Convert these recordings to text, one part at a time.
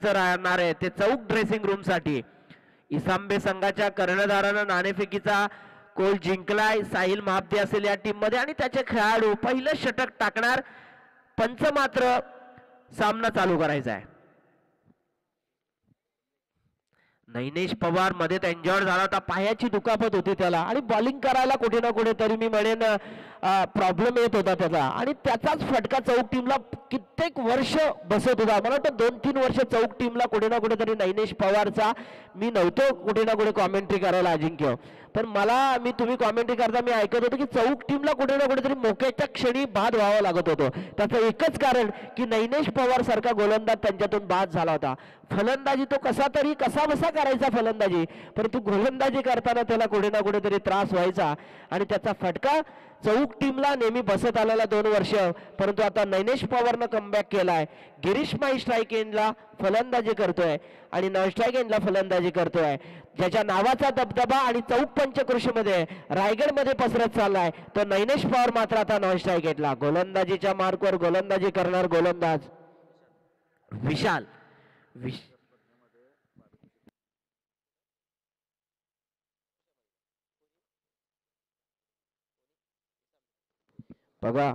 राहणार आहे ते चौक ड्रेसिंग रूम साठी. इसांबे संघाच्या कर्णधारानं नाणेफेकीचा कोल जिंकलाय. साहिल महाब्दे असेल या टीम मध्ये आणि त्याचे खेळाडू पहिलं षटक टाकणार. पंच मात्र सामना चालू करायचा आहे. नैनेश पवार मध्ये एन्जॉय झाला होता, पायाची दुखापत होती त्याला आणि बॉलिंग करायला कुठे ना कुठे तरी मी म्हणेन प्रॉब्लेम येत होता त्याचा आणि त्याचाच फटका चौक टीमला कित्येक वर्ष बसत होता. मला वाटतं 2-3 वर्ष चौक टीमला कुठे ना कुठे तरी नैनेश पवारचा मी नव्हतो कुठे ना कुठे कॉमेंट्री करायला अजिंक्य, पण मी तुम्ही कॉमेंट्री करता मी ऐकत होतो की चौक टीमला कुठे ना कुठेतरी मोक्याच्या क्षणी बाद व्हावं लागत होतं. त्याचं एकच कारण की नैनेश पवार सारखा गोलंदाज त्यांच्यातून बाद झाला होता. फलंदाजी तो कसा बसा करायचा फलंदाजी, परंतु गोलंदाजी करताना त्याला कुठे ना कुठेतरी त्रास व्हायचा आणि त्याचा फटका चौक टीमला नेहमी बसत आलेला 2 वर्ष. परंतु आता नैनेश पवारनं कमबॅक केलाय. गिरीश माई स्ट्राईक एंडला फलंदाजी करतोय आणि नॉन स्ट्राईक एंडला फलंदाजी करतोय. ज्याच्या नावाचा दबदबा आणि चौक पंचकृषीमध्ये रायगडमध्ये पसरत चाललाय तो नैनेश पवार मात्र आता नॉन स्ट्राईक एंडला. गोलंदाजीच्या मार्कवर गोलंदाजी करणार गोलंदाज विशाल. बघा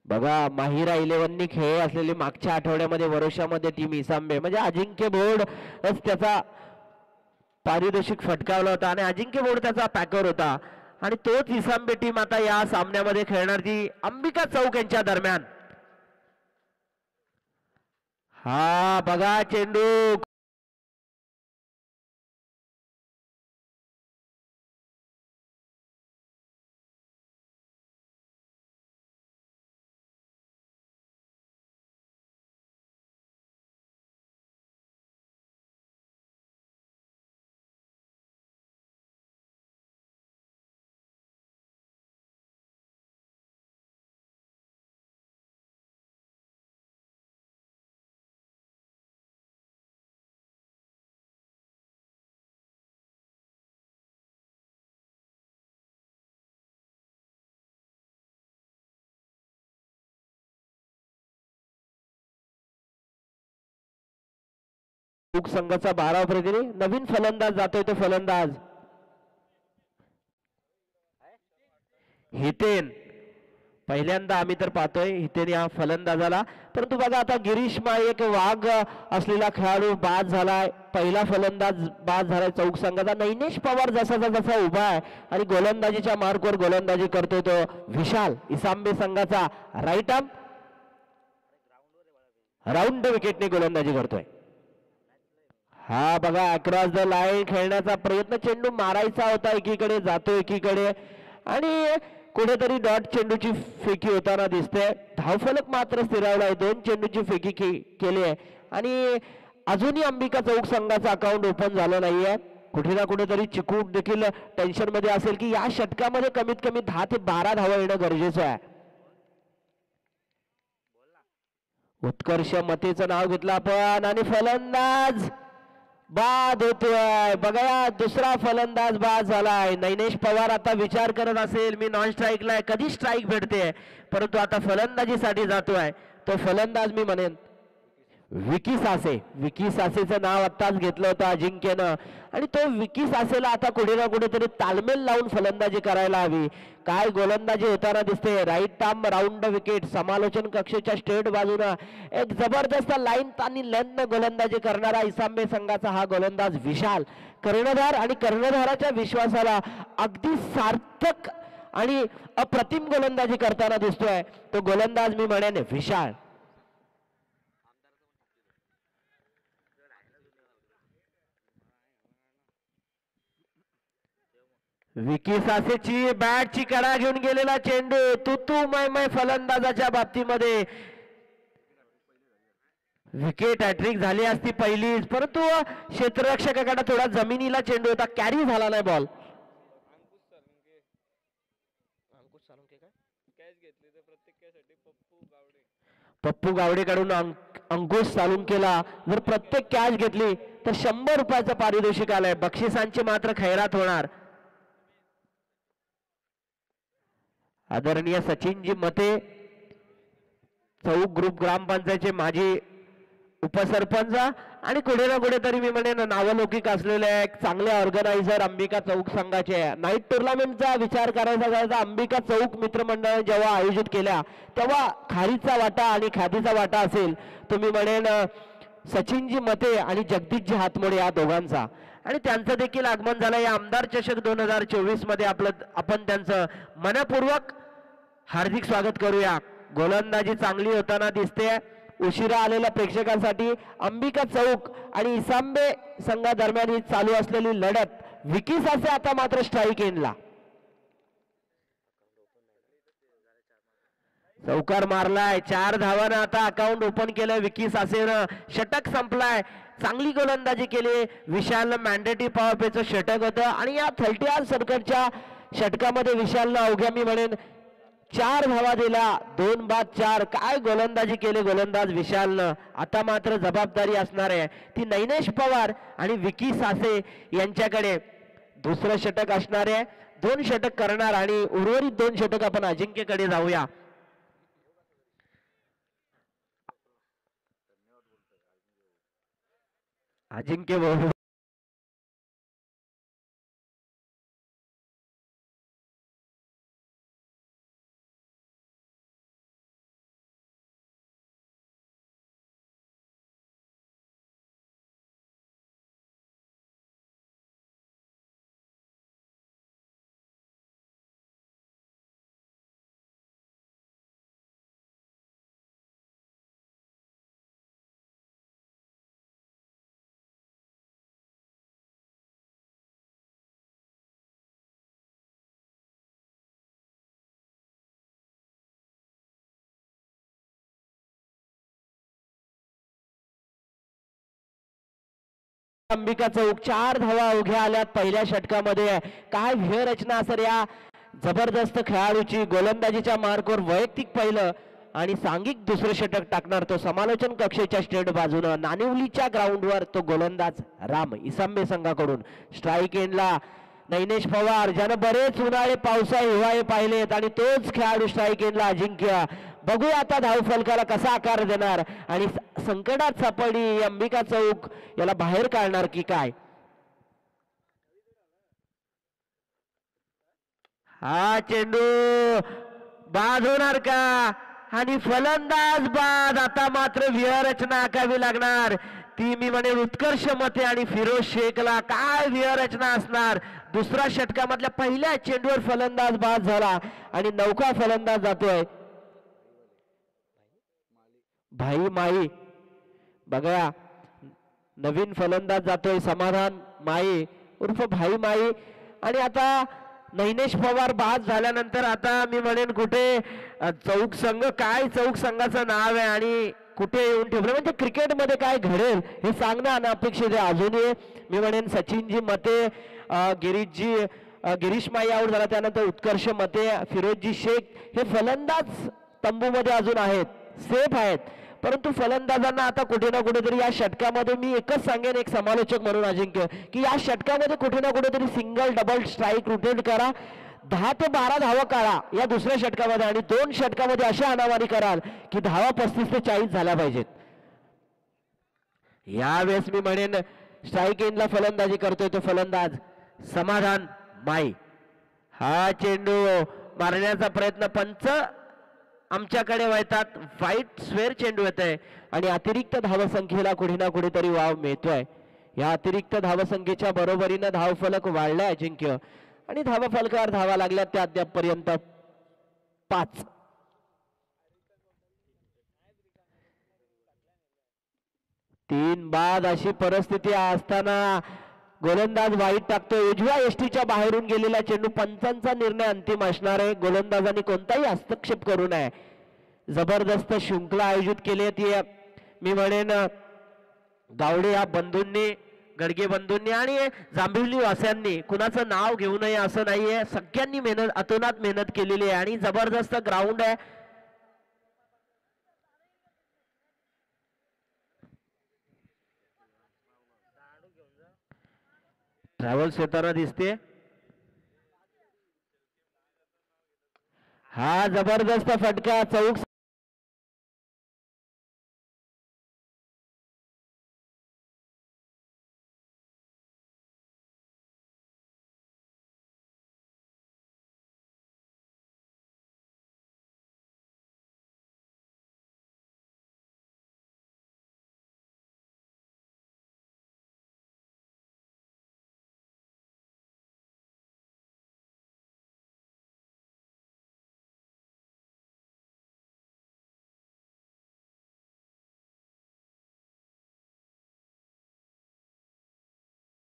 बघा माहिरा 11नी खेळ असलेली मागच्या आठवड्यामध्ये वर्षामध्ये टीम इसांबे म्हणजे अजिंक्य बोर्ड त्याचा पारितोषिक फटकावला होता आणि अजिंक्य बोर्ड त्याचा पॅकर होता आणि तोच इसांबे टीम आता या सामन्यामध्ये खेळणार ती अंबिका चौक यांच्या दरम्यान. हा बघा चेंडू संघाचा 12 प्रतिनिधी नवीन फलंदाज जातोय तो फलंदाज हितेन. पहिल्यांदा आम्ही तर पाहतोय हितेन या फलंदाजाला, परंतु बघा आता गिरीश माळी एक वाघ असलेला खेळाडू बाद झालाय. पहिला फलंदाज बाद झालाय चौक संघाचा. नैनेश पवार जसा उभा आहे आणि गोलंदाजीच्या मार्कवर गोलंदाजी करतोय तो विशाल इसांबे संघाचा राईट आर्म राऊंड विकेटने गोलंदाजी करतोय. हा बघा अक्रॉस द लाईन खेळण्याचा प्रयत्न, चेंडू मारायचा होता एकीकडे जातो एकीकडे आणि कुठेतरी डॉट चेंडूची फेकी होताना दिसते. धावफलक मात्र स्थिरावलाय. 2 चेंडूची फेकी केली आहे आणि अजूनही अंबिका चौक संघाचा अकाउंट ओपन झालं नाहीये. कुठे ना कुठेतरी चिकू देखील टेन्शन मध्ये असेल की या षटकामध्ये कमीत कमी 10 ते 12 धावा येणं गरजेचं आहे. उत्कर्ष मतेचं नाव घेतलं आपण आणि फलंदाज बाद होतोय. बघा दुसरा फलंदाज बाद झालाय. नैनेश पवार आता विचार करत असेल मी नॉन स्ट्राईकला आहे, कधी स्ट्राईक भेटते, परंतु आता फलंदाजीसाठी जातोय तो फलंदाज मी म्हणेन विकी सासे. विकी सासेचं नाव आत्ताच घेतलं होतं अजिंक्यनं आणि तो विकी सासेला आता कुठे ना कुठेतरी तालमेल लावून फलंदाजी करायला हवी. काय गोलंदाजी होताना दिसते. Right arm round wicket. समालोचन कक्षेच्या स्ट्रेट बाजूला एक जबरदस्त लाईन आणि लेंथ गोलंदाजी करणारा इसांबे संघाचा हा गोलंदाज विशाल. कर्णधार आणि कर्णधाराच्या विश्वासाला अगदी सार्थक आणि अप्रतिम गोलंदाजी करताना दिसतोय तो गोलंदाज मी म्हणेन विशाल. विकी सासेची बॅटची कडा घेऊन गेलेला चेंडू तू मै फलंदाजाच्या बाबतीमध्ये विकेट हॅट्रिक झाली असती पहिलीच, परंतु क्षेत्ररक्षकाकडे थोडा जमिनीला चेंडू होता, कॅरी झाला नाही बॉल. पप्पू गावडेकडून अंकुश सालुंकेला जर प्रत्येक कॅच घेतली तर 100 रुपयाचं पारितोषिक आलंय. बक्षिसांची मात्र खैरात होणार. आदरणीय सचिनजी मते चौक ग्रुप ग्रामपंचायतचे माजी उपसरपंच आणि कुठे ना कुठेतरी मी म्हणेन नावलौकिक असलेले एक चांगले ऑर्गनायझर अंबिका चौक संघाचे. नाईट टुर्नामेंटचा विचार करायचा झाला तर अंबिका चौक मित्रमंडळ जेव्हा आयोजित केल्या तेव्हा खारीचा वाटा आणि खादीचा वाटा असेल तुम्ही म्हणेन सचिनजी मते आणि जगदीशजी हातमोडे या दोघांचा. आणि त्यांचं देखील आगमन झालं या आमदार चषक 2024 मध्ये. आपण त्यांचं मनपूर्वक हार्दिक स्वागत करूया. गोलंदाजी चांगली होताना दिसते. उशिरा आलेल्या प्रेक्षकांसाठी अंबिका चौक आणि इसांबे संघादरम्यान ही चालू असलेली लढत. विकीस असे आता मात्र स्ट्राईक एंडला चौकार मारलाय. 4 धावानं आता अकाउंट ओपन केलं विकीस असेनं. षटक संपलाय. चांगली गोलंदाजी केली. विशालनं मॅन्डेटरी पॉवर प्लेचं षटक होतं आणि या 30 सर्कटच्या षटकामध्ये विशालनं अवघ्या मी म्हणेन 4 धावा दिला. 2 बाद 4. काय गोलंदाजी केली गोलंदाज विशालनं. आता मात्र जबाबदारी असणार आहे ती नैनेश पवार आणि विकी सासे यांच्याकडे. दुसरं षटक असणार आहे. 2 षटक करणार आणि उर्वरित 2 षटक आपण अजिंक्यकडे जाऊया. अजिंक्य बरोबर अंबिका चौक 4 धावा उभ्या आल्यात पहिल्या षटकामध्ये. काय व्यूहरचना सर या जबरदस्त खेळाडूची. गोलंदाजीच्या मार्कवर वैयक्तिक पहिलं आणि सांघिक दुसरं षटक टाकणार तो समालोचन कक्षेच्या स्टेट बाजूनं नानिवलीच्या ग्राउंडवर तो गोलंदाज राम इसांबे संघाकडून. स्ट्राईक एंडला नैनेश पवार ज्यानं बरेच उन्हाळे पावसाळे हिवाळे पाहिलेत आणि तोच खेळाडू स्ट्राईक एंडला अजिंक्य. बघूया आता धाव फलकाला कसा आकार देणार आणि संकटात सापडली अंबिका चौक याला बाहेर काढणार की काय. हा चेंडू बाद होणार का आणि फलंदाज बाद. आता मात्र व्यूहरचना आखावी लागणार ती मी म्हणेन उत्कर्ष मते आणि फिरोज शेखला. काय व्यूहरचना असणार. दुसऱ्या षटकामधल्या पहिल्या चेंडूवर फलंदाज बाद झाला आणि नौका फलंदाज जातोय भाई माई. बघा नवीन फलंदाज जातोय समाधान माई उर्फ भाई माई. आणि आता नैनेश पवार बाद झाल्यानंतर आता मी म्हणेन कुठे चौक संघ काय चौक संघाचं नाव आहे आणि कुठे येऊन ठेवलं म्हणजे क्रिकेटमध्ये काय घडेल हे सांगणं अनपेक्षित आहे. अजूनही मी म्हणेन सचिनजी मते गिरीश माई आऊट झाला त्यानंतर उत्कर्ष मते फिरोजजी शेख हे फलंदाज तंबूमध्ये अजून आहेत सेफ आहेत. परंतु फलंदाजांना आता कुठे ना कुठेतरी या षटकामध्ये मी एकच सांगेन एक समालोचक म्हणून अजिंक्य की या षटकामध्ये कुठे ना कुठेतरी सिंगल डबल स्ट्राईक रोटेट करा. 10 ते 12 धावा काढा या दुसऱ्या षटकामध्ये आणि 2 षटकामध्ये अशा अनावारी कराल की धावा 35 ते 40 झाल्या पाहिजेत. यावेळेस मी म्हणेन स्ट्राईक एंडला फलंदाजी करतोय तो फलंदाज समाधान माई. हा चेंडू मारण्याचा प्रयत्न पंच आमच्याकडे वळतात. वाईट स्वेर चेंडू येत आहे आणि अतिरिक्त धावसंख्येला कुठे ना कुठेतरी वाव मिळतोय. या अतिरिक्त धावसंख्येच्या बरोबरीनं धावफलक वाढलाय अजिंक्य आणि धावफलकावर धावा लागल्यात त्या अद्यापपर्यंत 5. तीन बाद अशी परिस्थिती असताना गोलंदाज वाईट टाकतोय. उजव्या एसटीच्या बाहेरून गेलेला चेंडू. पंचांचा निर्णय अंतिम असणार आहे. गोलंदाजांनी कोणताही हस्तक्षेप करू नये. जबरदस्त शृंखला आयोजित केली ती मी म्हणेन गावडे या बंधूंनी गडगे बंधूंनी आणि जांभिवली वास्यांनी. कुणाचं नाव घेऊ नये असं नाहीये. सगळ्यांनी मेहनत अतोनात मेहनत केलेली आहे आणि जबरदस्त ग्राउंड आहे. ट्रॅव्हल्स येताना दिसते. हा जबरदस्त फटका चौक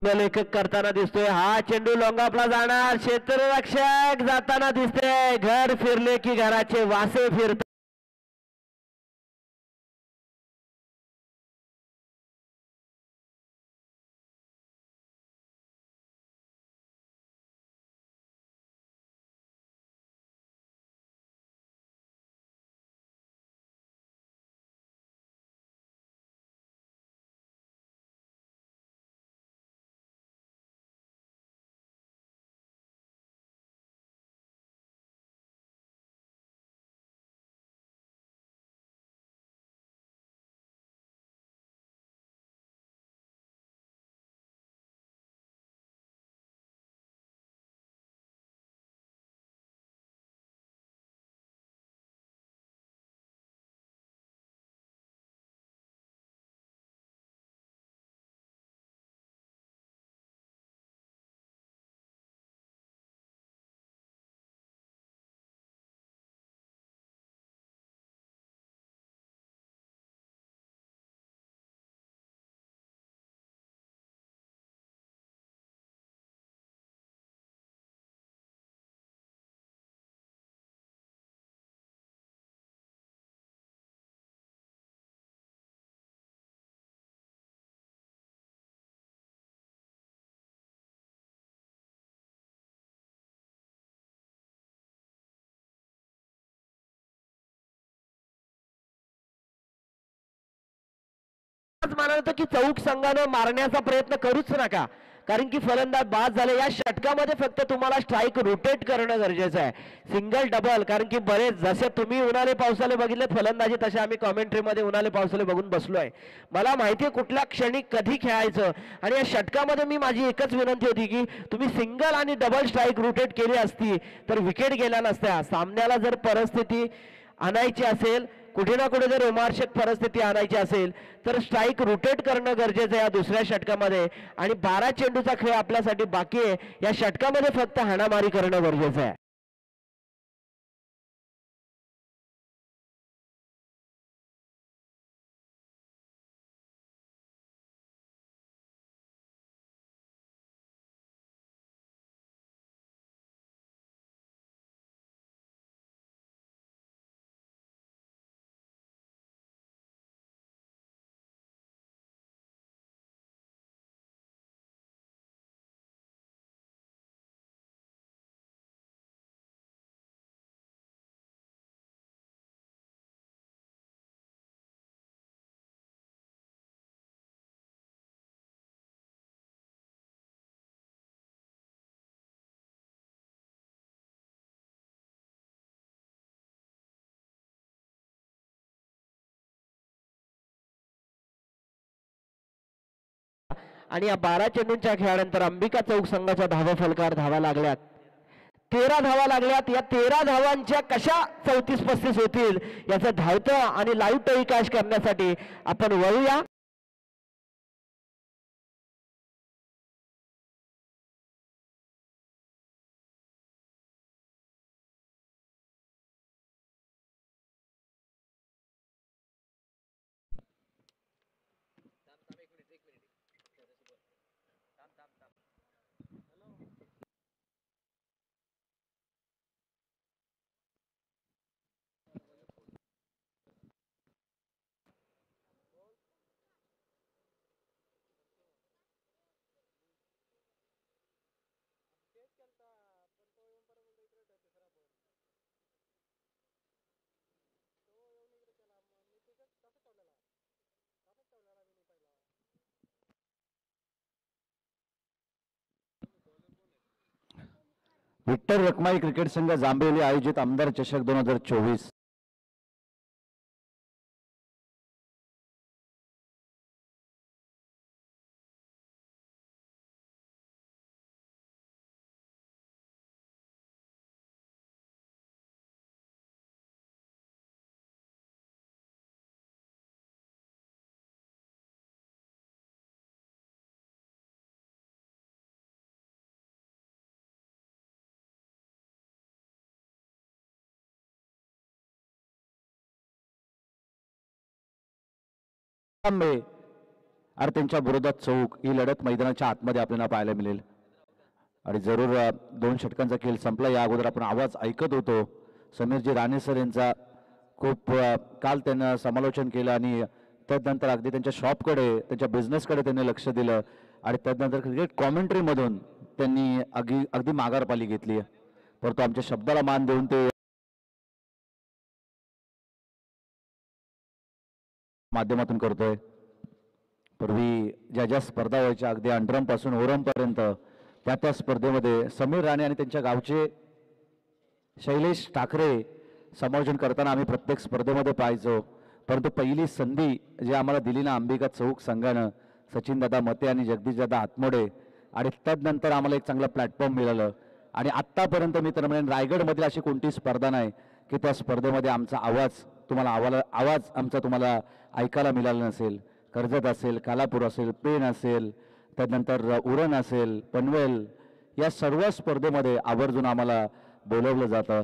लेखक करताना दिसतोय. हा चेंडू लॉंगापला जाणार. क्षेत्ररक्षक जाताना दिसते. घर फिरले की घराचे वासे फिरतात. मला वाटतं की चौक संघानं मारण्याचा प्रयत्न करूच नका, कारण की फलंदाज बाद झाले. या षटकामध्ये फक्त तुम्हाला स्ट्राईक रोटेट करणं गरजेचं आहे. सिंगल डबल, कारण की बरेच जसे तुम्ही उन्हाळे पावसाले बघितले फलंदाजी, तसे आम्ही कॉमेंट्रीमध्ये उन्हाळे पावसाले बघून बसलो आहे. मला माहिती आहे कुठल्या क्षणी कधी खेळायचं. आणि या षटकामध्ये मी माझी एकच विनंती होती की तुम्ही सिंगल आणि डबल स्ट्राईक रोटेट केली असती तर विकेट गेल्या नसत्या. सामन्याला जर परिस्थिती आणायची असेल, कुठे ना कुठे जर रोमांचक परिस्थिती आणायची असेल तर स्ट्राईक रोटेट करणं गरजेचं आहे या दुसऱ्या षटकामध्ये. आणि 12 चेंडूचा खेळ आपल्यासाठी बाकी आहे. या षटकामध्ये फक्त हाणामारी करणं गरजेचं आहे. आणि या 12 चेंडूंच्या खेळानंतर अंबिका चौक संघाचा धावा फलकार धावा लागल्यात. 13 धावा लागल्यात. या 13 धावांच्या कशा 34-35 होतील याचं धावतं आणि लाईव्ह टेलिकास्ट करण्यासाठी आपण वळूया. विठ्ठल रखमाई क्रिकेट संघ जांभेली आयोजित आमदार चषक 2024. आणि त्यांच्या विरोधात चौक ही लढत मैदानाच्या आतमध्ये आपल्याला पाहायला मिळेल. आणि जरूर 2 षटकांचा खेळ संपला. या अगोदर आपण आवाज ऐकत होतो समीरजी राणे सर यांचा. खूप काल त्यांना समालोचन केलं आणि त्यानंतर अगदी त्यांच्या शॉपकडे त्यांच्या बिझनेसकडे त्यांनी लक्ष दिलं आणि त्यानंतर क्रिकेट कॉमेंट्रीमधून त्यांनी अगदी माघारपाली घेतली. परंतु आमच्या शब्दाला मान देऊन ते माध्यमातून करतोय. पूर्वी ज्या ज्या स्पर्धा व्हायच्या अगदी अंडरम पासून ओरम पर्यंत त्या स्पर्धेमध्ये समीर राणे आणि त्यांच्या गावचे शैलेश ठाकरे समालोचन करताना आम्ही प्रत्येक स्पर्धेमध्ये पाहायचो. परंतु पहिली संधी जी आम्हाला दिली ना अंबिका चौक संघानं, सचिन दादा मते आणि जगदीश दादा आत्मोडे, आणि त्यानंतर आम्हाला एक चांगलं प्लॅटफॉर्म मिळालं. आणि आत्तापर्यंत मी तर म्हणेन रायगडमधील अशी कोणती स्पर्धा नाही की त्या स्पर्धेमध्ये आमचा आवाज आमचा तुम्हाला ऐकायला मिळाला नसेल. कर्जत असेल, कालापूर असेल, पेण असेल, त्यानंतर उरण असेल, पनवेल, या सर्व स्पर्धेमध्ये आवर्जून आम्हाला बोलवलं जातं.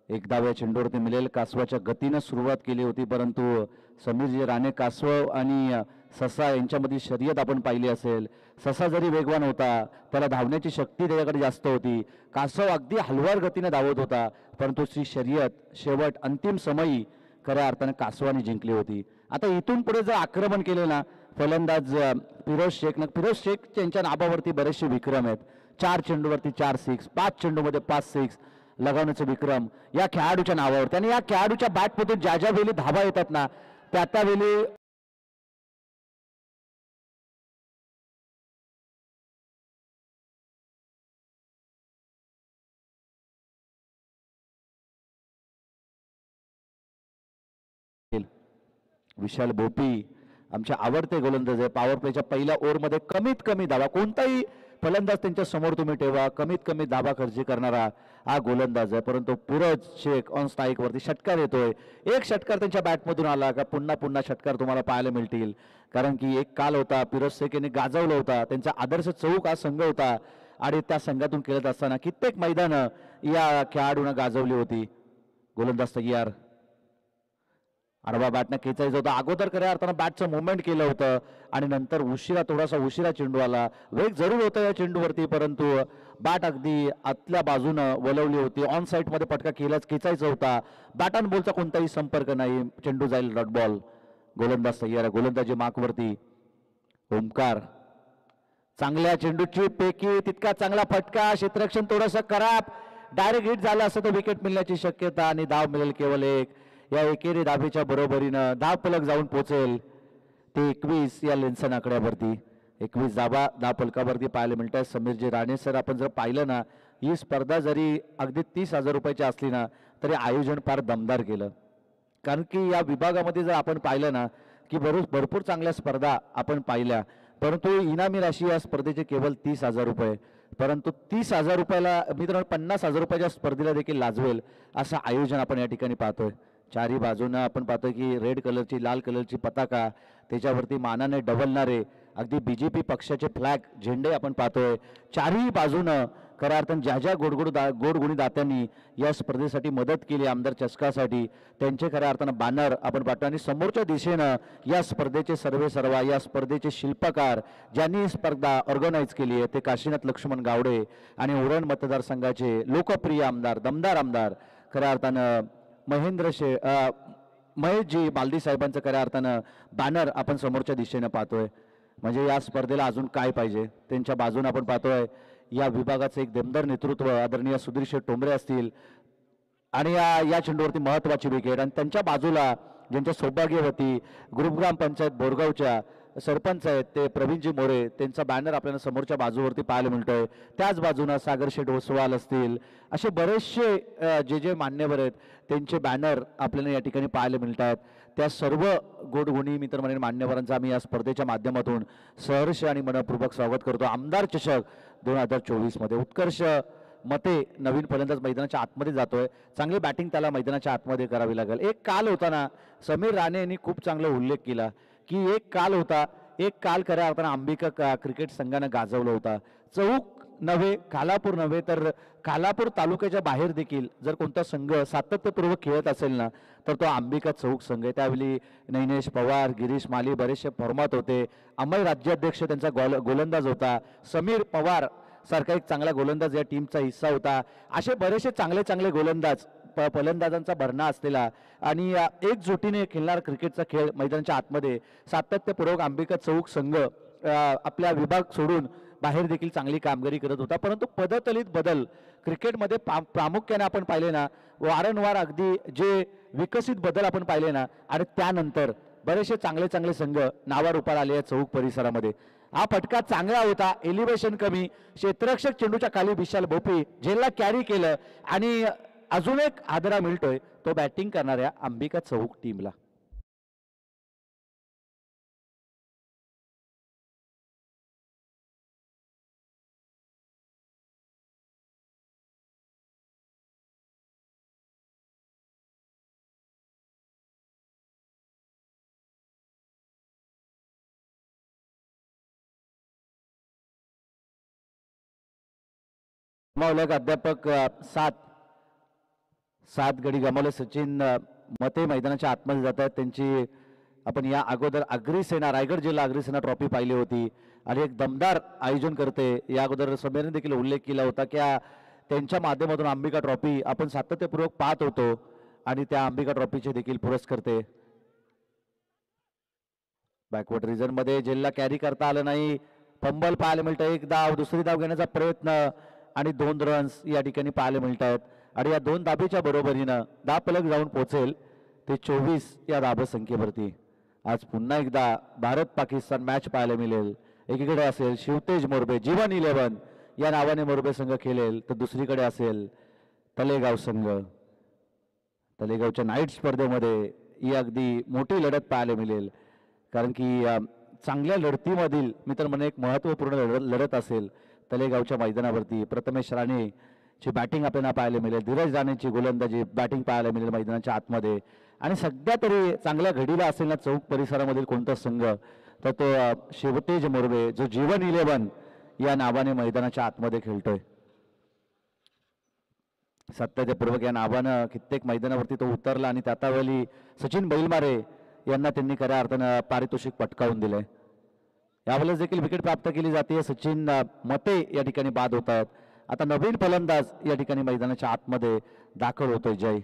एक डाव्या चेंडूवरती मिळेल कासवाच्या गतीनं सुरुवात केली होती, परंतु समीरजी राणे कासव आणि ससा यांच्यामध्ये शर्यत आपण पाहिली असेल. ससा जरी वेगवान होता, त्याला धावण्याची शक्ती त्याच्याकडे जास्त होती. कासव अगदी हलवार गतीने धावत होता, परंतु ती शर्यत शेवट अंतिम समयी खऱ्या अर्थाने कासवाने जिंकली होती. आता इथून पुढे जर आक्रमण केले ना फलंदाज फिरोज शेख यांच्या नावावरती बरेचसे विक्रम आहेत. 4 चेंडूवरती 4 सिक्स, 5 चेंडूमध्ये 5 सिक्स लगावण्याचे विक्रम या खेळाडूच्या नावावरती. आणि या खेळाडूच्या बॅटमधून ज्या वेळी धावा येतात ना त्या वेळी विशाल भोपी आमचे आवडते गोलंदाज आहे. पॉवर प्लेच्या पहिल्या ओव्हरमध्ये कमीत कमी धावा, कोणताही फलंदाज त्यांच्या समोर तुम्ही ठेवा, कमीत कमी धावा खर्ची करणारा हा गोलंदाज आहे. परंतु फिरोज शेख ऑन स्ट्राईक वरती षटकार येतोय. एक षटकार त्यांच्या बॅटमधून आला का पुन्हा षटकार तुम्हाला पाहायला मिळतील. कारण की एक काल होता फिरोज शेख यांनी गाजवला होता. त्यांचा आदर्श चौक हा संघ होता आणि त्या संघातून खेळत असताना कित्येक मैदानं या खेळाडूंना गाजवली होती. गोलंदाज तयार, आडवा बॅटनं खेचायचं होतं. अगोदर खऱ्या अर्थानं बॅटचं मुवमेंट केलं होतं आणि नंतर थोडासा उशिरा चेंडू आला. वेग जरूर होता या चेंडूवरती, परंतु बॅट अगदी आतल्या बाजूनं वळवली होती. ऑन साईड मध्ये पटका खेचायचा होता. बॅट आणि बॉलचा कोणताही संपर्क नाही. चेंडू जाईल डॉट बॉल. गोलंदाज तयार, गोलंदाजी मार्कवरती ओमकार. चांगल्या चेंडूची पैकी तितका चांगला फटका, क्षेत्ररक्षण थोडंसं खराब, डायरेक्ट हिट झालं असं तर विकेट मिळण्याची शक्यता आणि धाव मिळेल केवळ एक. या एकेरी धावेच्या बरोबरीनं धाव फलक जाऊन पोहोचेल ते 21 या लेन्सन आकड्यावरती. 21 धाव फलकावरती पाहायला मिळत आहे. समीरजी राणे सर, आपण जर पाहिलं ना ही स्पर्धा जरी अगदी 30,000 रुपयाची असली ना तरी आयोजन फार दमदार केलं. कारण की या विभागामध्ये जर आपण पाहिलं ना की भरपूर चांगल्या स्पर्धा आपण पाहिल्या, परंतु इनामी राशी या स्पर्धेचे केवळ 30,000 रुपये. परंतु 30,000 रुपयाला मित्रांनो 50,000 रुपयाच्या स्पर्धेला देखील लाजवेल असं आयोजन आपण या ठिकाणी पाहतोय. चारी बाजूनं आपण पाहतोय की रेड कलरची, लाल कलरची पताका, त्याच्यावरती मानाने डबलणारे अगदी बीजेपी पक्षाचे फ्लॅग झेंडे आपण पाहतोय. चारही बाजूनं खऱ्या अर्थानं ज्या गोडगुणी दात्यांनी या स्पर्धेसाठी मदत केली आमदार चषकासाठी त्यांचे खऱ्या अर्थानं बॅनर आपण पाहतो. आणि समोरच्या दिशेनं या स्पर्धेचे सर्वेसर्वा, या स्पर्धेचे शिल्पकार ज्यांनी ही स्पर्धा ऑर्गनाईज केली आहे ते काशीनाथ लक्ष्मण गावडे आणि उरण मतदारसंघाचे लोकप्रिय आमदार, दमदार आमदार खऱ्या अर्थानं महेशजी बालदी साहेबांचं खऱ्या अर्थानं बॅनर आपण समोरच्या दिशेनं पाहतोय. म्हणजे या स्पर्धेला अजून काय पाहिजे. त्यांच्या बाजूने आपण पाहतोय या विभागाचं एक दमदार नेतृत्व आदरणीय सुधीर शेठ टोंबरे असतील आणि या चेंडूवरती महत्वाची विकेट. आणि त्यांच्या बाजूला ज्यांच्या सौभाग्यवती ग्रुपग्राम पंचायत बोरगावच्या सरपंच आहेत ते प्रवीणजी मोरे, त्यांचा बॅनर आपल्याला समोरच्या बाजूवरती पाहायला मिळतोय. त्याच बाजूला सागर शेठ ओसवाल असतील, असे बरेचसे जे मान्यवर आहेत त्यांचे बॅनर आपल्याला या ठिकाणी पाहायला मिळतात. त्या सर्व गोडगुणी मित्र म्हणून मान्यवरांचं आम्ही या स्पर्धेच्या माध्यमातून सहर्ष आणि मनपूर्वक स्वागत करतो. आमदार चषक 2024 मध्ये उत्कर्ष मते नवीन फलंदाज मैदानाच्या आतमध्ये जातोय. चांगली बॅटिंग त्याला मैदानाच्या आतमध्ये करावी लागेल. एक काल होता ना, समीर राणे यांनी खूप चांगला उल्लेख केला की एक काल खऱ्या अर्थानं अंबिका क्रिकेट संघानं गाजवला होता. चौक नव्हे, खालापूर नव्हे, तर खालापूर तालुक्याच्या बाहेर देखील जर कोणता संघ सातत्यपूर्वक खेळत असेल ना, तर तो अंबिका चौक संघ आहे. त्यावेळी नैनेश पवार, गिरीश माली बरेचसे फॉर्मात होते. अमय राज्याध्यक्ष त्यांचा गोलंदाज होता. समीर पवार सारखा एक चांगला गोलंदाज या टीमचा हिस्सा होता. असे बरेचसे चांगले चांगले गोलंदाज, फलंदाजांचा भरणा असलेला आणि एकजुटीने खेळणार क्रिकेटचा खेळ मैदानाच्या आतमध्ये सातत्यपूर्वक अंबिका चौक संघ आपला विभाग सोडून बाहेर देखील चांगली कामगिरी करत होता. परंतु पदतलीत बदल क्रिकेटमध्ये प्रामुख्याने आपण पाहिले ना, वारंवार अगदी जे विकसित बदल आपण पाहिले ना, आणि त्यानंतर बरेचसे चांगले चांगले संघ नावारूपाला आले या चौक परिसरामध्ये. हा फटका चांगला होता, एलिव्हेशन कमी, क्षेत्ररक्षक चेंडूच्या खाली विशाल भोपी झेलला कॅरी केलं आणि अजून एक आदरा मिळतोय तो बॅटिंग करणाऱ्या अंबिका चौक टीमला. गमावलं अध्यापक 7 गडी गमावले. सचिन मते मैदानाच्या आतमध्ये जात आहेत. त्यांची आपण या अगोदर अग्रिसेना, रायगड जिल्हा अग्रिसेना ट्रॉफी पाहिली होती आणि एक दमदार आयोजन करते. या अगोदर समीरने देखील उल्लेख केला होता की त्यांच्या माध्यमातून अंबिका ट्रॉफी आपण सातत्यपूर्वक पाहत होतो आणि त्या अंबिका ट्रॉफीचे देखील पुरस्कर्ते. बॅकवर्ड रिजन मध्ये जेलला कॅरी करता आलं नाही, फंबल पाहायला मिळतं. एक धाव, दुसरी धाव घेण्याचा प्रयत्न आणि 2 रन्स या ठिकाणी पाहायला मिळतात. आणि या 2 धाबीच्या बरोबरीनं दापलक जाऊन पोहोचेल ते 24 या धाबसंख्येवरती. आज पुन्हा एकदा भारत पाकिस्तान मॅच पाहायला मिळेल. एकीकडे असेल शिवतेज मोरबे जीवन 11 या नावाने मोरबे संघ खेळेल, तर दुसरीकडे असेल तलेगाव संघ. तलेगावच्या नाईट स्पर्धेमध्ये ही अगदी मोठी लढत पाहायला मिळेल, कारण की चांगल्या लढतीमधील मित्र म्हणे एक महत्त्वपूर्ण लढत असेल तलेगावच्या मैदानावरती. प्रथमेश राणेची बॅटिंग आपल्याला पाहायला मिळेल, धीरज राणेची गोलंदाजी बॅटिंग पाहायला मिळेल मैदानाच्या आतमध्ये. आणि सध्या तरी चांगल्या घडीला असेल ना चौक परिसरामधील कोणता संघ, तर तो शिवतेज मोरबे जो जीवन 11 या नावाने मैदानाच्या आतमध्ये खेळतोय. सातत्यपूर्वक या नावानं कित्येक मैदानावरती तो उतरला आणि त्यावेळी सचिन बैलमारे यांना त्यांनी खऱ्या अर्थानं पारितोषिक पटकावून दिलंय. यावेळेस देखील विकेट प्राप्त केली जाते. सचिन मते या ठिकाणी बाद होत आहेत. आता नवीन फलंदाज या ठिकाणी मैदानाच्या आतमध्ये दाखल होतोय. जय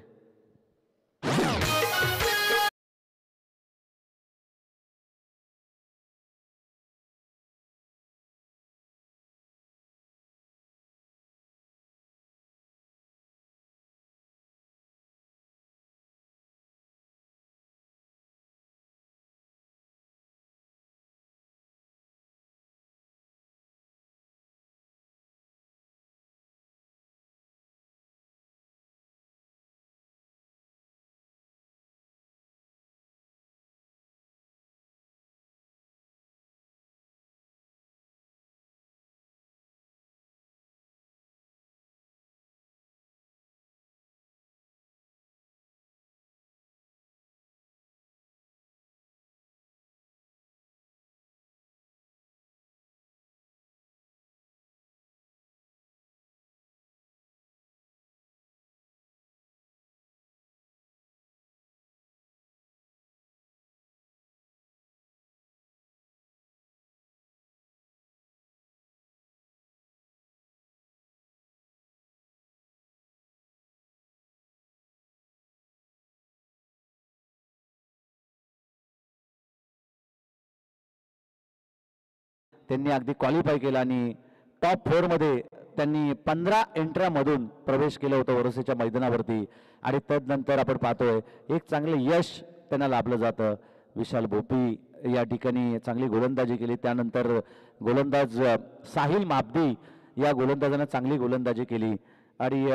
त्यांनी अगदी क्वालिफाय केला आणि टॉप 4 मध्ये त्यांनी 15 एंट्र्यामधून प्रवेश केला होता वरसेच्या मैदानावरती. आणि तदनंतर आपण पाहतोय एक चांगले यश त्यांना लाभलं जातं. विशाल भोपी या ठिकाणी चांगली गोलंदाजी केली. त्यानंतर गोलंदाज साहिल माबदी या गोलंदाजानं चांगली गोलंदाजी केली आणि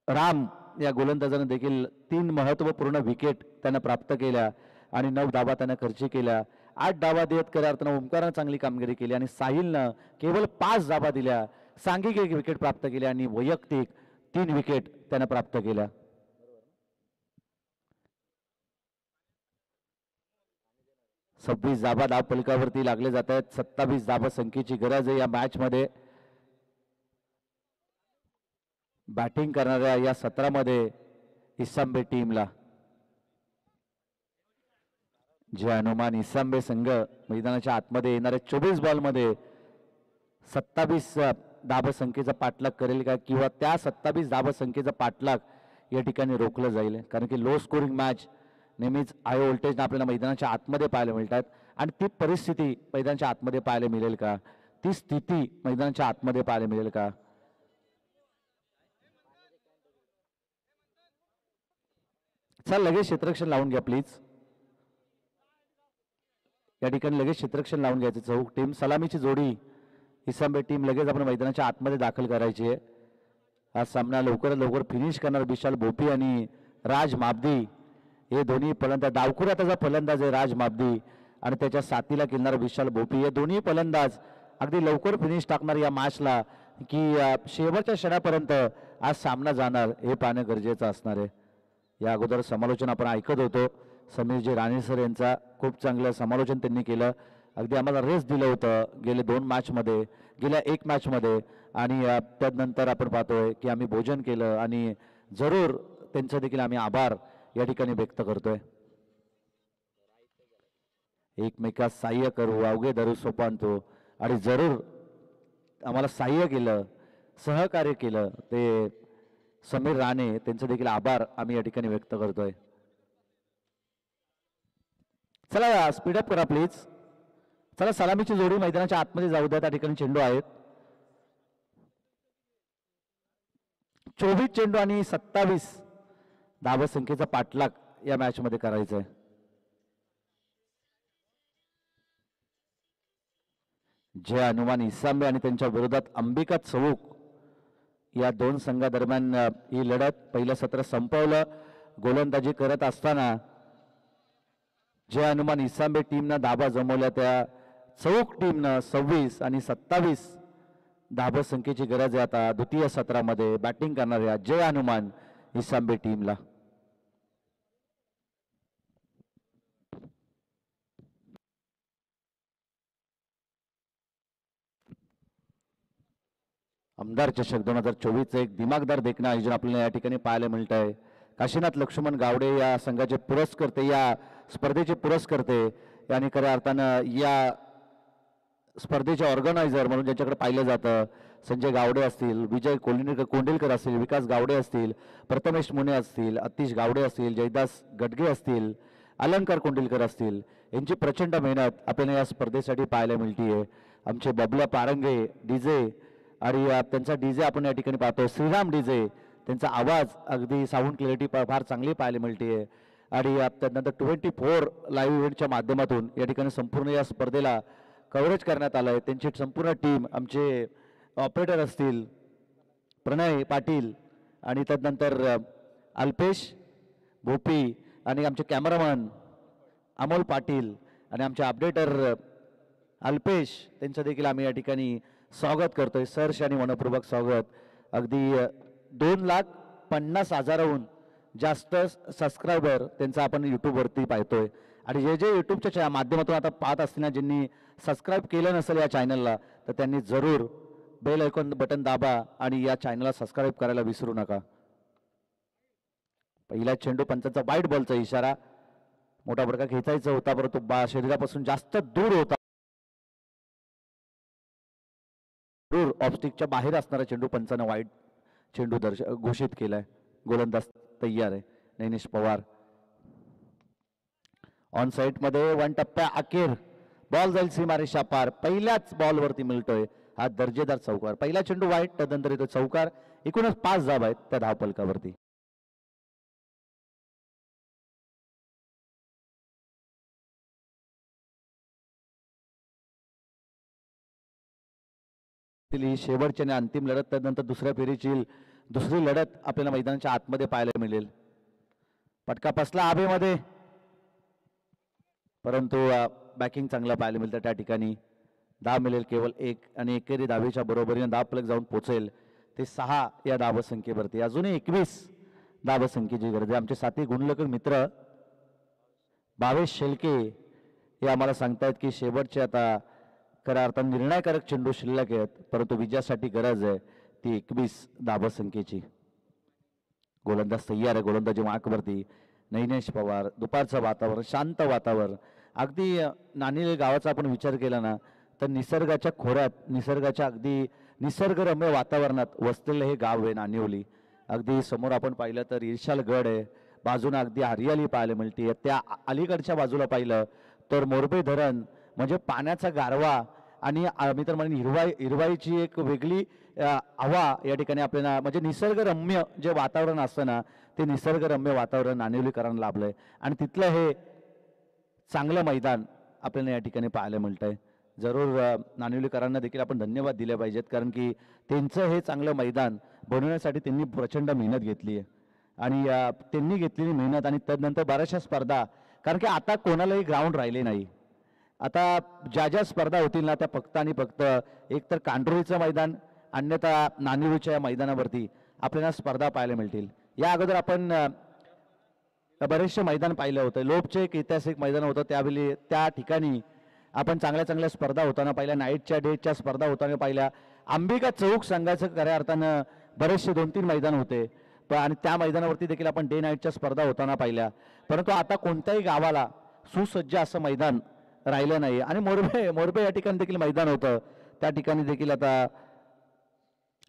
राम या गोलंदाजानं देखील 3 महत्त्वपूर्ण विकेट त्यांना प्राप्त केल्या आणि 9 धावा त्यांना खर्ची केल्या. 8 धावा देत खऱ्या अर्थानं ओमकारनं चांगली कामगिरी केली आणि साहिलनं केवळ 5 धावा दिल्या. सांघिक 1 विकेट प्राप्त केली आणि वैयक्तिक 3 विकेट त्यानं प्राप्त केल्या. 26 धाबा धाव फलकावरती लागले जात आहेत. 27 धाबा संख्येची गरज आहे या मॅच मध्ये. बॅटिंग करणाऱ्या या सत्रामध्ये इसांबे टीमला जे हनुमान इसांबे संघ मैदानाच्या आतमध्ये येणाऱ्या 24 बॉल मध्ये 27 धाबा संख्येचा पाठलाग करेल का किंवा त्या 27 धाबा संख्येचा पाठलाग या ठिकाणी रोखलं जाईल. कारण की लो स्कोरिंग मॅच नेहमीच हाय व्होल्टेज आपल्याला मैदानाच्या आतमध्ये पाहायला मिळतात आणि ती परिस्थिती मैदानाच्या आतमध्ये पाहायला मिळेल का, ती स्थिती मैदानाच्या आतमध्ये पाहायला मिळेल का. चल लगेच क्षेत्ररक्षण लावून घ्या प्लीज. या ठिकाणी लगेच क्षेत्ररक्षण लावून घ्यायचं. चौक टीम सलामीची जोडी इसांबे टीम लगेच आपण मैदानाच्या आतमध्ये दाखल करायची आहे. हा सामना लवकरात लवकर फिनिश करणार विशाल भोपी आणि राज माबदी हे दोन्ही फलंदाज. डावखुराचा फलंदाज आहे राज माबदी आणि त्याच्या साथीला खेळणार विशाल भोपी. हे दोन्ही फलंदाज अगदी लवकर फिनिश टाकणार या मॅचला की शेवटच्या क्षणापर्यंत आज सामना जाणार हे पाहणं गरजेचं असणार आहे. या अगोदर समालोचन आपण ऐकत होतो समीरजी राणे सर यांचा. खूप चांगलं समालोचन त्यांनी केलं. अगदी आम्हाला रेस्ट दिलं होतं गेले 2 मॅचमध्ये, गेल्या 1 मॅचमध्ये आणि त्यानंतर आपण पाहतोय की आम्ही भोजन केलं आणि जरूर त्यांचं देखील आम्ही आभार या ठिकाणी व्यक्त करतोय. एकमेकास सहाय्य करू अवघे धरू सोपानतो आणि जरूर आम्हाला सहाय्य केलं, सहकार्य केलं ते समीर राणे, त्यांचे देखील आभार आम्ही या ठिकाणी व्यक्त करतोय. चला स्पीडअप करा प्लीज. चला सलामीची जोडी मैदानाच्या आतमध्ये जाऊ द्या. त्या ठिकाणी चेंडू आहेत 24 चेंडू आणि 27 धावा संख्येचा पाठलाग या मॅच मध्ये करायचा आहे. जय हनुमान इसांबे आणि त्यांच्या विरोधात अंबिका चौक या 2 संघादरम्यान ही लढत. पहिलं सत्र संपवलं. गोलंदाजी करत असताना जय हनुमान इसांबे टीमनं धाबा जमवल्या. त्या चौक टीमनं 26 आणि 27 धाबा संख्येची गरज आहे आता द्वितीय सत्रामध्ये बॅटिंग करणाऱ्या जय हनुमान इसांबे टीमला. आमदार चषक 2024 एक दिमागदार देखणं आयोजन आपल्याला या ठिकाणी पाहायला मिळत आहे. काशीनाथ लक्ष्मण गावडे या संघाचे पुरस्कर्ते, या स्पर्धेचे पुरस्कर्ते आणि खऱ्या अर्थानं या स्पर्धेचे ऑर्गनायझर म्हणून ज्यांच्याकडे पाहिलं जातं संजय गावडे असतील, विजय कोंडिलकर असतील, विकास गावडे असतील, प्रथमेश मुने असतील, अतिश गावडे असतील, जयदास गडगे असतील, अलंकार कोंडिलकर असतील, यांची प्रचंड मेहनत आपल्याला या स्पर्धेसाठी पाहायला मिळतीये. आमचे बबल्या पारंगे डीजे आणि त्यांचा डीजे आपण या ठिकाणी पाहतो श्रीराम डीजे, त्यांचा आवाज अगदी साऊंड क्लॅरिटी फार चांगली पाहायला मिळते. आणि त्यानंतर 24 लाईव्ह इव्हेंटच्या माध्यमातून या ठिकाणी संपूर्ण या स्पर्धेला कव्हरेज करण्यात आलं आहे. त्यांची संपूर्ण टीम, आमचे ऑपरेटर असतील प्रणय पाटील आणि त्यानंतर अल्पेश भोपी आणि आमचे कॅमेरामन अमोल पाटील आणि आमचे अपडेटर अल्पेश, त्यांचं देखील आम्ही या ठिकाणी स्वागत करतोय. सरश आणि मनपूर्वक स्वागत. अगदी 2,50,000हून जास्त सबस्क्रायबर त्यांचा आपण यूट्यूबवरती पाहतोय. आणि जे जे यूट्यूबच्या माध्यमातून आता पाहत असतील ज्यांनी सबस्क्राईब केलं नसेल या चॅनलला तर त्यांनी जरूर बेल आयकॉन बटन दाबा आणि या चॅनलला सबस्क्राईब करायला विसरू नका. पहिला चेंडू पंचांचा वाईट बॉलचा इशारा. मोठा फटका खेचायचा होता परंतु शरीरापासून जास्त दूर होता. दूर ऑफस्टिकच्या बाहेर असणारा चेंडू पंचानं वाईट चेंडू घोषित केलाय. गोलंदाज तयार आहे नैनेश पवार. ऑन साइड मध्ये 1 टप्प्या अखेर बॉल जाईल सीमारेषा पार. पहिल्याच बॉलवरती मिळतोय हा दर्जेदार चौकार. पहिला चेंडू वाईट, त्यानंतर येतो चौकार. एकूणच 5 धावा आहेत त्या धावफलकावरती. ही शेवटची आणि अंतिम लढत, त्यानंतर दुसऱ्या फेरीची दुसरी लढत आपल्याला मैदानाच्या आतमध्ये पाहायला मिळेल. पटका फसला आबेमध्ये परंतु बॅकिंग चांगला पाहायला मिळतं. त्या ठिकाणी धाव मिळेल केवळ 1 आणि एकेरी धावेच्या बरोबरीने धाव फलक जाऊन पोहोचेल ते 6 या धाव संख्येवरती. अजूनही 21 धाव संख्येची गरज आहे. आमचे साथी गुणलेखक मित्र भावेश शेलके हे आम्हाला सांगतायत की शेवटचे आता खऱ्या अर्थाने निर्णायकारक चेंडू शिल्लक आहेत, परंतु विजयासाठी गरज आहे ती 21 धाबसंख्येची. गोलंदाज तयार आहे, गोलंदाजी मार्कवरती. नैनेश पवार. दुपारचं वातावरण, शांत वातावरण. अगदी नानिल गावाचा आपण विचार केला ना तर निसर्गाच्या खोऱ्यात, निसर्गाच्या अगदी निसर्गरम्य वातावरणात वसलेलं हे गाव आहे नानिवली. अगदी समोर आपण पाहिलं तर ईर्षाल गड आहे, बाजूनं अगदी हरियाली पाहायला मिळते. त्या अलीकडच्या बाजूला पाहिलं तर मोरबे धरण, म्हणजे पाण्याचा गारवा आणि मी तर म्हणेन हिरवाईची एक वेगळी हवा या ठिकाणी आपल्याला, म्हणजे निसर्गरम्य जे वातावरण असतं ना ते निसर्गरम्य वातावरण नानिवलीकरांना लाभलंय. आणि तिथलं हे चांगलं मैदान आपल्याला या ठिकाणी पाहायला मिळतंय. जरूर नानिवलीकरांना देखील आपण धन्यवाद दिले पाहिजेत, कारण की त्यांचं हे चांगलं मैदान बनवण्यासाठी त्यांनी प्रचंड मेहनत घेतली आहे. आणि त्यांनी घेतलेली मेहनत आणि त्यानंतर बऱ्याचशा स्पर्धा, कारण की आता कोणालाही ग्राउंड राहिले नाही. आता ज्या ज्या स्पर्धा होतील ना त्या फक्त आणि फक्त एक तर कांडोळीचं मैदान, अन्यथा नानिवलीच्या या मैदानावरती आपल्याला स्पर्धा पाहायला मिळतील. या अगोदर आपण बरेचसे मैदान पाहिलं होतं. लोपचे एक ऐतिहासिक मैदान होतं, त्यावेळी त्या ठिकाणी आपण चांगल्या चांगल्या स्पर्धा होताना पाहिल्या, नाईटच्या डेच्या स्पर्धा होताना पाहिल्या. अंबिका चौक संघाचं खऱ्या अर्थानं बरेचसे 2-3 मैदान होते आणि त्या मैदानावरती देखील आपण डे नाईटच्या स्पर्धा होताना पाहिल्या. परंतु आता कोणत्याही गावाला सुसज्ज असं मैदान राहिलं नाही. आणि मोरबे या ठिकाणी देखील मैदान होतं, त्या ठिकाणी देखील आता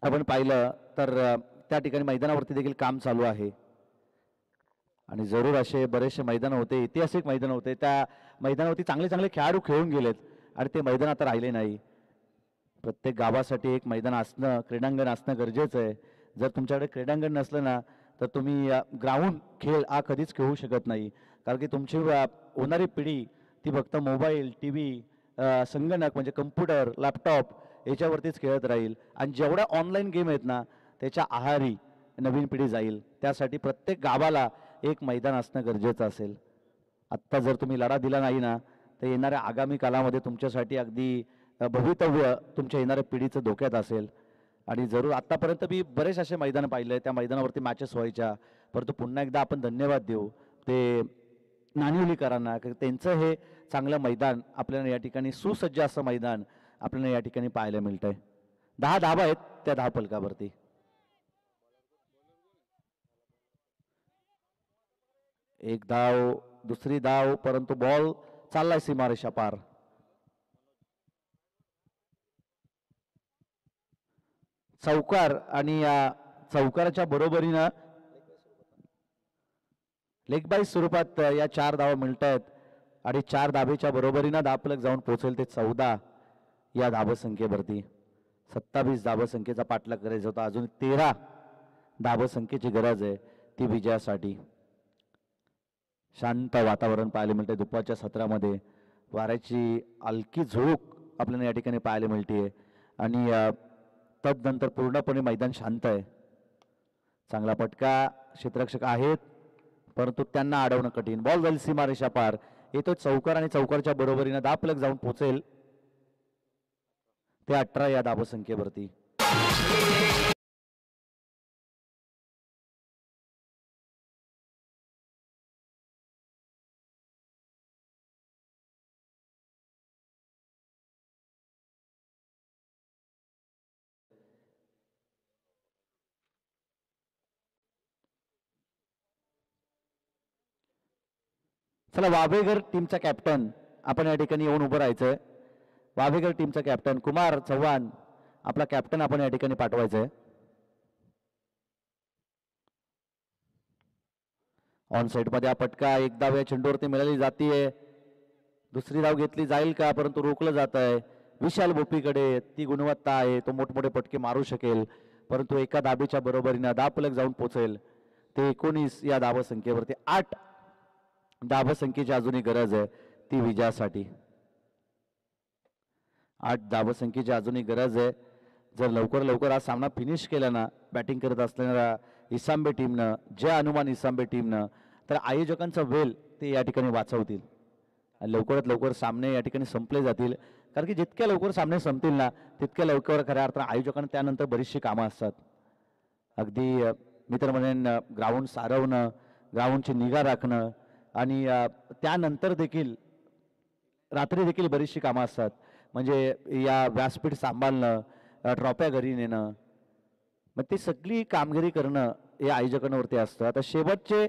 आपण पाहिलं तर त्या ठिकाणी मैदानावरती देखील काम चालू आहे. आणि जरूर असे बरेचसे मैदान होते, ऐतिहासिक मैदान होते, त्या मैदानावरती चांगले चांगले खेळाडू खेळून गेलेत आणि ते मैदान आता राहिले नाही. प्रत्येक गावासाठी एक मैदान असणं, क्रीडांगण असणं गरजेचं आहे. जर तुमच्याकडे क्रीडांगण नसलं ना तर तुम्ही ग्राउंड खेळ हा कधीच खेळू शकत नाही, कारण की तुमची होणारी पिढी ती फक्त मोबाईल, टी व्ही, संगणक म्हणजे कम्प्युटर, लॅपटॉप याच्यावरतीच खेळत राहील. आणि जेवढ्या ऑनलाईन गेम आहेत ना त्याच्या आहारी नवीन पिढी जाईल. त्यासाठी प्रत्येक गावाला एक मैदान असणं गरजेचं असेल. आत्ता जर तुम्ही लढा दिला नाही ना तर येणाऱ्या आगामी कालामध्ये तुमच्यासाठी अगदी भवितव्य तुमच्या येणाऱ्या पिढीचं धोक्यात असेल. आणि जरूर आत्तापर्यंत मी बरेच असे मैदान पाहिले, त्या मैदानावरती मॅचेस व्हायच्या, परंतु पुन्हा एकदा आपण धन्यवाद देऊ ते नानिवलीकरांना, की त्यांचं हे चांगलं मैदान आपल्याला या ठिकाणी सुसज्ज असं मैदान आपल्याला या ठिकाणी पाहायला मिळतंय. 10 धाबा आहेत त्या धावफलकावरती. एक धाव, दुसरी धाव, परंतु बॉल चाललाय सीमारेषा पार. चौकार आणि या चौकाराच्या बरोबरीनं लेग बाय स्वरूपात या 4 धावा मिळत आहेत. आणि 4 धाबेच्या बरोबरीनं धावफलक जाऊन पोहोचेल ते 14 या धावसंख्येवरती. 27 धावसंख्येचा पाठलाग करायचा होता, अजून 13 धावसंख्येची गरज आहे ती विजयासाठी. शांत वातावरण पाहायला मिळते दुपारच्या सत्रामध्ये. वाऱ्याची हलकी झुळूक आपल्याला या ठिकाणी पाहायला मिळते आणि तदनंतर पूर्णपणे मैदान शांत आहे. चांगला पटका क्षेत्ररक्षक आहेत, परंतु त्यांना अडवणं कठीण. बॉल जाईल सीमारेषा पार. येतो चौकार आणि चौकारच्या बरोबरीनं धावफलक जाऊन पोहोचेल ते 18 या धावसंख्येवरती. चला, वावेघर टीमचा कॅप्टन आपण या ठिकाणी येऊन उभं राहायचंय. वावेघर टीमचा कॅप्टन कुमार चव्हाण, आपला कॅप्टन आपण या ठिकाणी पाठवायचंय. ऑन साइड मध्ये हा पटका एक धाव या चेंडूवरती मिळाली जातीये. दुसरी धाव घेतली जाईल का, परंतु रोखलं जात आहे. विशाल बोपीकडे ती गुणवत्ता आहे, तो मोठमोठे पटके मारू शकेल, परंतु एका धाबेच्या बरोबरीनं धावफलक जाऊन पोहोचेल ते 19 या धावसंख्येवरती. 8 धावसंख्येची अजूनही गरज आहे ती विजयासाठी. 8 धावसंख्येची अजूनही गरज आहे. जर लवकर लवकर हा सामना फिनिश केला ना बॅटिंग करत असलेल्या इसांबे टीमनं, जे अनुमान इसांबे टीमनं, तर आयोजकांचा वेल ते या ठिकाणी वाचवतील. लवकरात लवकर सामने या ठिकाणी संपले जातील, कारण की जितक्या लवकर सामने संपतील ना तितक्या लवकर खऱ्या अर्थानं आयोजकांना त्यानंतर बरीचशी कामं असतात. अगदी मी तर म्हणेन ग्राउंड सारवणं, ग्राउंडची निगा राखणं आणि त्यानंतर देखील रात्री देखील बरीचशी कामं असतात. म्हणजे या व्यासपीठ सांभाळणं, ट्रॉफ्या घरी नेणं, मग ती सगळी कामगिरी करणं हे आयोजकांवरती असतं. आता शेवटचे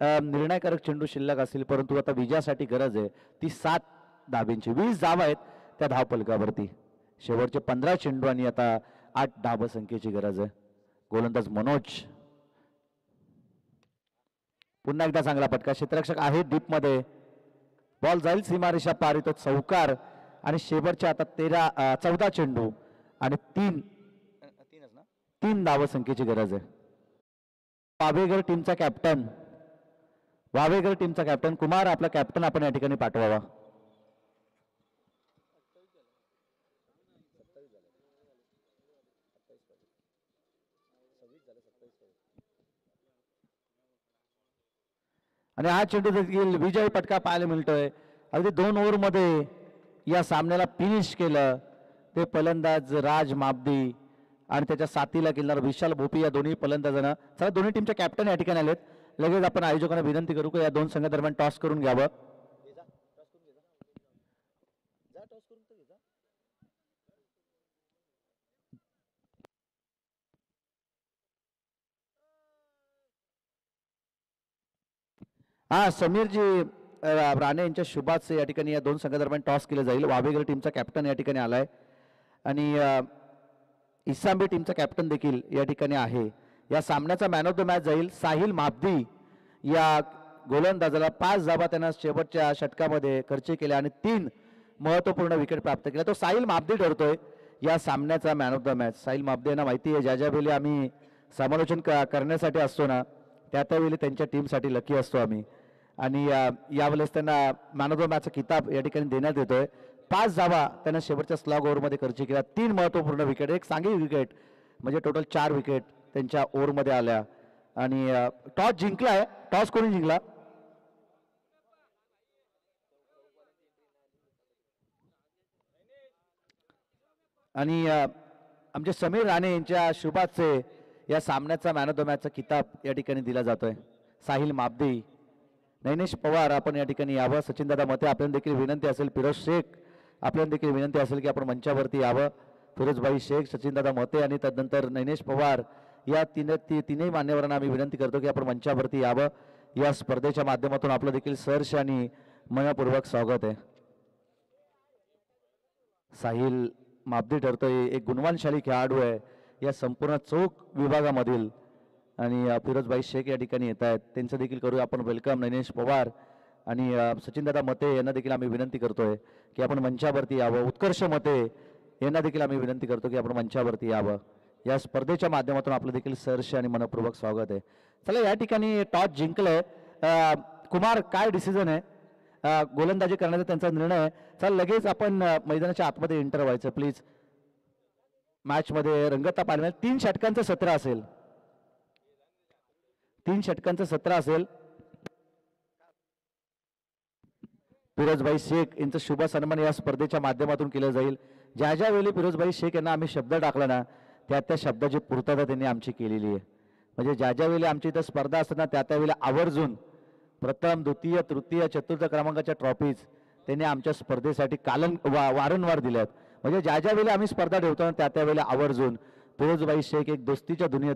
निर्णायकारक चेंडू शिल्लक असतील, परंतु आता विजयासाठी गरज आहे ती 7 धाब्यांची. 20 धावा आहेत त्या धावफलकावरती. शेवटचे 15 चेंडू आणि आता 8 धावसंख्येची गरज आहे. गोलंदाज मनोज, पुन्हा एकदा चांगला फटका. क्षेत्ररक्षक आहे डीपमध्ये. बॉल जाईल सीमारेषा पार, तो चौकार. आणि शेवटच्या आता 14 चेंडू आणि 3 धावसंख्येची गरज आहे. वावेघर टीमचा कॅप्टन कुमार, आपला कॅप्टन आपण या ठिकाणी पाठवावा. आणि हा चेंडू देखील विजयी पटका पाहायला मिळतोय. अगदी 2 ओव्हरमध्ये या सामन्याला फिनिश केलं ते फलंदाज राज माबदी आणि त्याच्या साथीला खेळणारा विशाल भोपी या दोन्ही फलंदाजांना. चला, दोन्ही टीमचे कॅप्टन या ठिकाणी आलेत. लगेच आपण आयोजकांना विनंती करू की या दोन संघादरम्यान टॉस करून घ्यावं. हा, समीरजी राणे यांच्या शुभात या ठिकाणी या दोन संघादरम्यान टॉस केलं जाईल. वावेघर टीमचा कॅप्टन या ठिकाणी आलाय आणि इसांबे टीमचा कॅप्टन देखील या ठिकाणी आहे. या सामन्याचा मॅन ऑफ द मॅच जाईल साहिल माबदी या गोलंदाजाला. 5 धावा त्यानं शेवटच्या षटकामध्ये खर्च केल्या आणि 3 महत्वपूर्ण विकेट प्राप्त केल्या. तो साहिल माबदी ठरतोय या सामन्याचा man of the match. Sahil Mabdi यांना माहिती आहे ज्या वेळी आम्ही समालोचन करण्यासाठी असतो ना, त्यावेळी त्यांच्या टीमसाठी लकी असतो आम्ही. आणि यावेळेस त्यांना मॅन ऑफ द मॅचचा किताब या ठिकाणी देण्यात येतोय. 5 धावा त्यांना शेवटच्या स्लॉग ओव्हरमध्ये खर्च केल्या. 3 महत्वपूर्ण विकेट, एक सांघिक विकेट, म्हणजे टोटल 4 विकेट त्यांच्या ओव्हरमध्ये आल्या. आणि टॉस जिंकलाय. टॉस कोणी जिंकला? आणि आमचे समीर राणे यांच्या शुभाचे या सामन्याचा मॅन ऑफ द मॅचचा किताब या ठिकाणी दिला जातोय. साहिल माबदी, नैनेश पवार आपण या ठिकाणी यावं. सचिनदादा मते आपल्याला देखील विनंती असेल. फिरोज शेख आपल्याला देखील विनंती असेल की आपण मंचावरती यावं. फिरोजभाई शेख, सचिनदादा मते आणि त्यानंतर नैनेश पवार या तीनही मान्यवरांना आम्ही विनंती करतो की आपण मंचावरती यावं. या स्पर्धेच्या माध्यमातून आपलं देखील सहर्ष आणि मनपूर्वक स्वागत आहे. साहिल माबदी ठरतोय एक गुणवानशाली खेळाडू आहे या संपूर्ण चौक विभागामधील. आणि फिरोजभाई शेख या ठिकाणी येत आहेत, त्यांचं देखील करूया आपण वेलकम. नैनेश पवार आणि सचिनदादा मते यांना देखील आम्ही विनंती करतोय की आपण मंचावरती यावं. उत्कर्ष मते यांना देखील आम्ही विनंती करतो की आपण मंचावरती यावं. या स्पर्धेच्या माध्यमातून आपलं देखील सहर्ष आणि मनपूर्वक स्वागत आहे. चला, या ठिकाणी टॉस जिंकलंय. कुमार, काय डिसिजन आहे? गोलंदाजी करण्याचा त्यांचा निर्णय आहे. चला, लगेच आपण मैदानाच्या आतमध्ये एंटर व्हायचं प्लीज. मॅचमध्ये रंगता पाहायला 3 षटकांचं सत्र असेल. 3 षटकांचं सत्र असेल. फिरोजभाई शेख यांचं शुभ सन्मान या स्पर्धेच्या माध्यमातून केलं जाईल. ज्या वेळी फिरोजभाई शेख यांना आम्ही शब्द टाकला ना, त्या शब्दाची पूर्तता त्यांनी आमची केलेली आहे. म्हणजे ज्या वेळी आमची इथं स्पर्धा असतात ना, त्यावेळी आवर्जून प्रथम, द्वितीय, तृतीय, चतुर्थ क्रमांकाच्या ट्रॉफीज त्यांनी आमच्या स्पर्धेसाठी वारंवार दिल्यात. म्हणजे ज्या वेळी आम्ही स्पर्धा ठेवतो ना, त्यावेळी आवर्जून फिरोजभाई शेख एक दोस्तीच्या दुनियेत